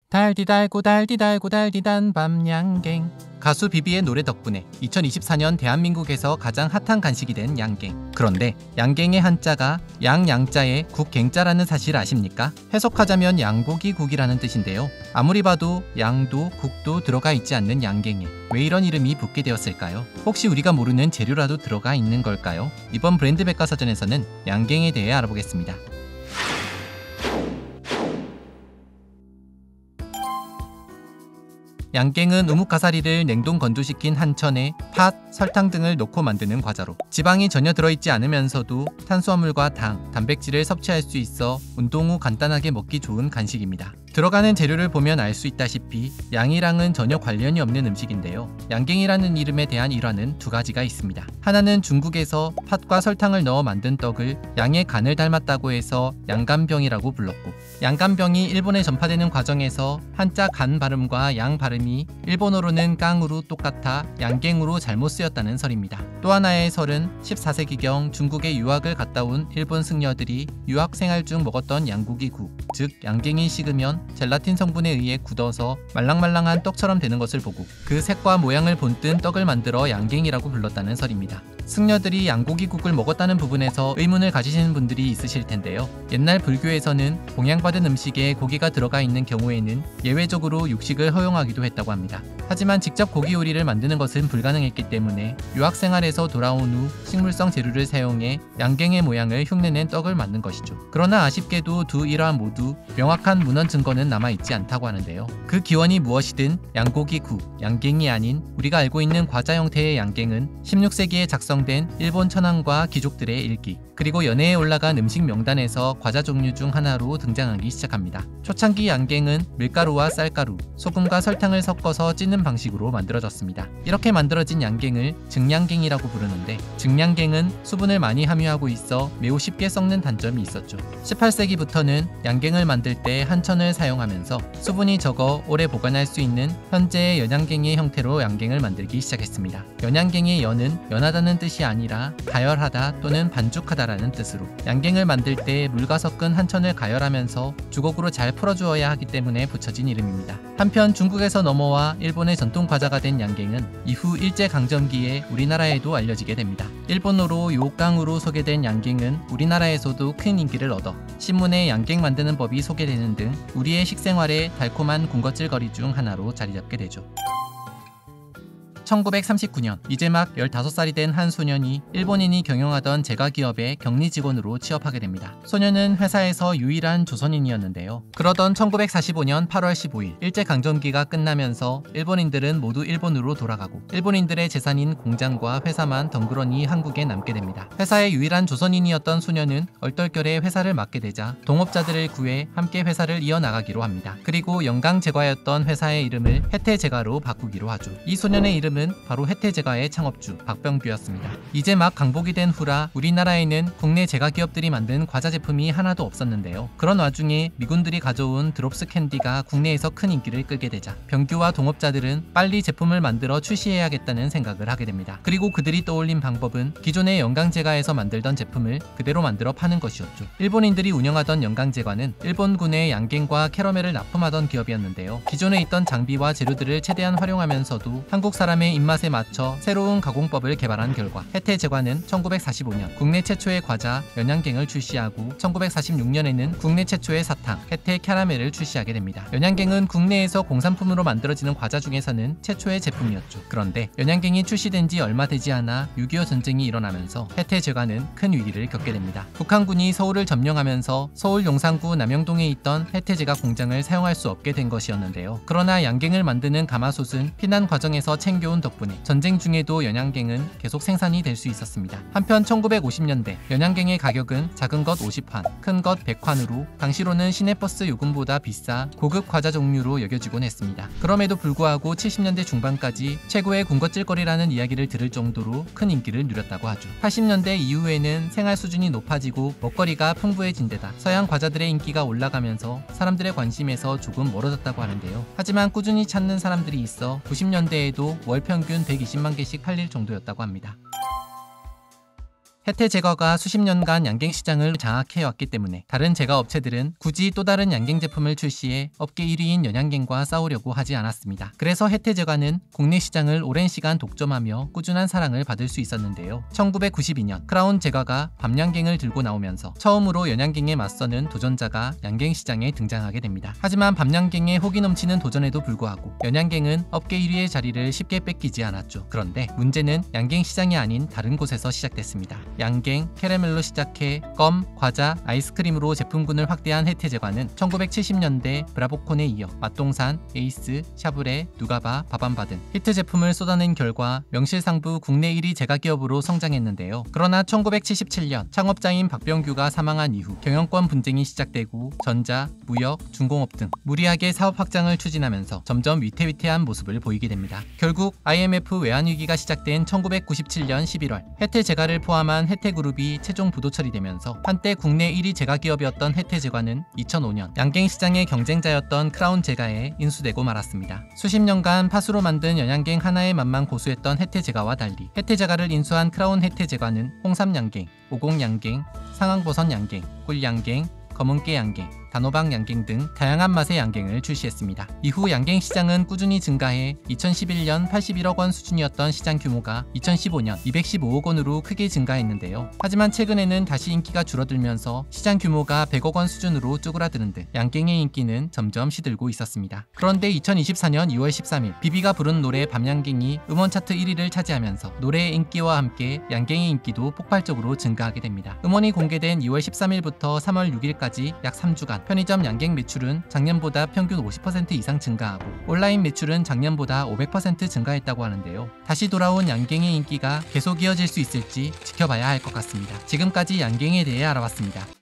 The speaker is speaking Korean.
달디달고 달디달고 달디단 밤양갱. 가수 비비의 노래 덕분에 2024년 대한민국에서 가장 핫한 간식이 된 양갱. 그런데 양갱의 한자가 양자에 국갱자라는 사실 아십니까? 해석하자면 양고기 국이라는 뜻인데요. 아무리 봐도 양도 국도 들어가 있지 않는 양갱에 왜 이런 이름이 붙게 되었을까요? 혹시 우리가 모르는 재료라도 들어가 있는 걸까요? 이번 브랜드 백과사전에서는 양갱에 대해 알아보겠습니다. 양갱은 우뭇가사리를 냉동 건조시킨 한천에 팥, 설탕 등을 넣고 만드는 과자로 지방이 전혀 들어있지 않으면서도 탄수화물과 당, 단백질을 섭취할 수 있어 운동 후 간단하게 먹기 좋은 간식입니다. 들어가는 재료를 보면 알 수 있다시피 양이랑은 전혀 관련이 없는 음식인데요. 양갱이라는 이름에 대한 일화는 두 가지가 있습니다. 하나는 중국에서 팥과 설탕을 넣어 만든 떡을 양의 간을 닮았다고 해서 양간병이라고 불렀고, 양간병이 일본에 전파되는 과정에서 한자 간 발음과 양 발음이 일본어로는 깡으로 똑같아 양갱으로 잘못 쓰였다는 설입니다. 또 하나의 설은 14세기경 중국에 유학을 갔다 온 일본 승려들이 유학 생활 중 먹었던 양고기 국, 즉 양갱이 식으면 젤라틴 성분에 의해 굳어서 말랑말랑한 떡처럼 되는 것을 보고 그 색과 모양을 본뜬 떡을 만들어 양갱이라고 불렀다는 설입니다. 승려들이 양고기국을 먹었다는 부분에서 의문을 가지시는 분들이 있으실 텐데요. 옛날 불교에서는 봉양받은 음식에 고기가 들어가 있는 경우에는 예외적으로 육식을 허용하기도 했다고 합니다. 하지만 직접 고기 요리를 만드는 것은 불가능했기 때문에 유학생활에서 돌아온 후 식물성 재료를 사용해 양갱의 모양을 흉내낸 떡을 만든 것이죠. 그러나 아쉽게도 두 일화 모두 명확한 문헌 증거는 남아있지 않다고 하는데요. 그 기원이 무엇이든 양고기국, 양갱이 아닌 우리가 알고 있는 과자 형태의 양갱은 16세기에 작성된 일본 천황과 귀족들의 일기, 그리고 연예에 올라간 음식 명단에서 과자 종류 중 하나로 등장하기 시작합니다. 초창기 양갱은 밀가루와 쌀가루, 소금과 설탕을 섞어서 찌는 방식으로 만들어졌습니다. 이렇게 만들어진 양갱을 증양갱이라고 부르는데, 증양갱은 수분을 많이 함유하고 있어 매우 쉽게 썩는 단점이 있었죠. 18세기부터는 양갱을 만들 때 한천을 사용하면서 수분이 적어 오래 보관할 수 있는 현재의 연양갱의 형태로 양갱을 만들기 시작했습니다. 연양갱의 연은 연하다는 뜻이 아니라 가열하다 또는 반죽하다 라는 뜻으로 양갱을 만들 때 물과 섞은 한천을 가열하면서 주걱으로 잘 풀어주어야 하기 때문에 붙여진 이름입니다. 한편 중국에서 넘어와 일본의 전통 과자가 된 양갱은 이후 일제강점기에 우리나라에도 알려지게 됩니다. 일본어로 요깡으로 소개된 양갱은 우리나라에서도 큰 인기를 얻어 신문에 양갱 만드는 법이 소개되는 등 우리의 식생활에 달콤한 군것질거리 중 하나로 자리잡게 되죠. 1939년 이제 막 15살이 된 한 소년이 일본인이 경영하던 제과기업의 격리 직원으로 취업하게 됩니다. 소년은 회사에서 유일한 조선인이었는데요. 그러던 1945년 8월 15일 일제강점기가 끝나면서 일본인들은 모두 일본으로 돌아가고 일본인들의 재산인 공장과 회사만 덩그러니 한국에 남게 됩니다. 회사의 유일한 조선인이었던 소년은 얼떨결에 회사를 맡게 되자 동업자들을 구해 함께 회사를 이어나가기로 합니다. 그리고 영강제과였던 회사의 이름을 혜태제과로 바꾸기로 하죠. 이 소년의 이름은 바로 혜태제과의 창업주 박병규였습니다. 이제 막 강복이 된 후라 우리나라에는 국내 제과기업들이 만든 과자 제품이 하나도 없었는데요. 그런 와중에 미군들이 가져온 드롭스 캔디가 국내에서 큰 인기를 끌게 되자 병규와 동업자들은 빨리 제품을 만들어 출시해야겠다는 생각을 하게 됩니다. 그리고 그들이 떠올린 방법은 기존의 영강제과에서 만들던 제품을 그대로 만들어 파는 것이었죠. 일본인들이 운영하던 영강제과는 일본군의 양갱과 캐러멜을 납품하던 기업이었는데요. 기존에 있던 장비와 재료들을 최대한 활용하면서도 한국 사람의 입맛에 맞춰 새로운 가공법을 개발한 결과 혜태제과는 1945년 국내 최초의 과자 연양갱을 출시하고 1946년에는 국내 최초의 사탕 혜태 캐러멜을 출시하게 됩니다. 연양갱은 국내에서 공산품으로 만들어지는 과자 중에서는 최초의 제품이었죠. 그런데 연양갱이 출시된 지 얼마 되지 않아 6.25 전쟁이 일어나면서 혜태제과는 큰 위기를 겪게 됩니다. 북한군이 서울을 점령하면서 서울 용산구 남영동에 있던 혜태제과 공장을 사용할 수 없게 된 것이었는데요. 그러나 양갱을 만드는 가마솥은 피난 과정에서 챙겨온 덕분에 전쟁 중에도 연양갱은 계속 생산이 될 수 있었습니다. 한편 1950년대 연양갱의 가격은 작은 것 50환, 큰 것 100환으로 당시로는 시내버스 요금보다 비싸 고급 과자 종류로 여겨지곤 했습니다. 그럼에도 불구하고 70년대 중반까지 최고의 군것질거리라는 이야기를 들을 정도로 큰 인기를 누렸다고 하죠. 80년대 이후에는 생활 수준이 높아지고 먹거리가 풍부해진 데다 서양 과자들의 인기가 올라가면서 사람들의 관심에서 조금 멀어졌다고 하는데요. 하지만 꾸준히 찾는 사람들이 있어 90년대에도 월 평균 120만 개씩 팔릴 정도였다고 합니다. 혜태 제과가 수십 년간 양갱 시장을 장악해왔기 때문에 다른 제과 업체들은 굳이 또 다른 양갱 제품을 출시해 업계 1위인 연양갱과 싸우려고 하지 않았습니다. 그래서 혜태 제과는 국내 시장을 오랜 시간 독점하며 꾸준한 사랑을 받을 수 있었는데요. 1992년 크라운 제과가 밤양갱을 들고 나오면서 처음으로 연양갱에 맞서는 도전자가 양갱 시장에 등장하게 됩니다. 하지만 밤양갱의 호기 넘치는 도전에도 불구하고 연양갱은 업계 1위의 자리를 쉽게 뺏기지 않았죠. 그런데 문제는 양갱 시장이 아닌 다른 곳에서 시작됐습니다. 양갱, 캐러멜로 시작해 껌, 과자, 아이스크림으로 제품군을 확대한 혜태 제과는 1970년대 브라보콘에 이어 맛동산, 에이스, 샤브레, 누가바, 바밤바 등 히트 제품을 쏟아낸 결과 명실상부 국내 1위 제과 기업으로 성장했는데요. 그러나 1977년 창업자인 박병규가 사망한 이후 경영권 분쟁이 시작되고 전자, 무역, 중공업 등 무리하게 사업 확장을 추진하면서 점점 위태위태한 모습을 보이게 됩니다. 결국 IMF 외환위기가 시작된 1997년 11월 혜태 제과를 포함한 혜태그룹이 최종 부도 처리되면서 한때 국내 1위 제과 기업이었던 혜태 제과는 2005년 양갱 시장의 경쟁자였던 크라운 제과에 인수되고 말았습니다. 수십 년간 팥으로 만든 연양갱 하나의 맛만 고수했던 혜태 제과와 달리 혜태 제과를 인수한 크라운 혜태 제과는 홍삼 양갱, 오곡 양갱, 상황버섯 양갱, 꿀 양갱, 검은깨 양갱, 단호박 양갱 등 다양한 맛의 양갱을 출시했습니다. 이후 양갱 시장은 꾸준히 증가해 2011년 81억 원 수준이었던 시장 규모가 2015년 215억 원으로 크게 증가했는데요. 하지만 최근에는 다시 인기가 줄어들면서 시장 규모가 100억 원 수준으로 쭈그라드는 듯 양갱의 인기는 점점 시들고 있었습니다. 그런데 2024년 2월 13일 비비가 부른 노래 밤양갱이 음원 차트 1위를 차지하면서 노래의 인기와 함께 양갱의 인기도 폭발적으로 증가하게 됩니다. 음원이 공개된 2월 13일부터 3월 6일까지 약 3주간 편의점 양갱 매출은 작년보다 평균 50% 이상 증가하고 온라인 매출은 작년보다 500% 증가했다고 하는데요. 다시 돌아온 양갱의 인기가 계속 이어질 수 있을지 지켜봐야 할 것 같습니다. 지금까지 양갱에 대해 알아봤습니다.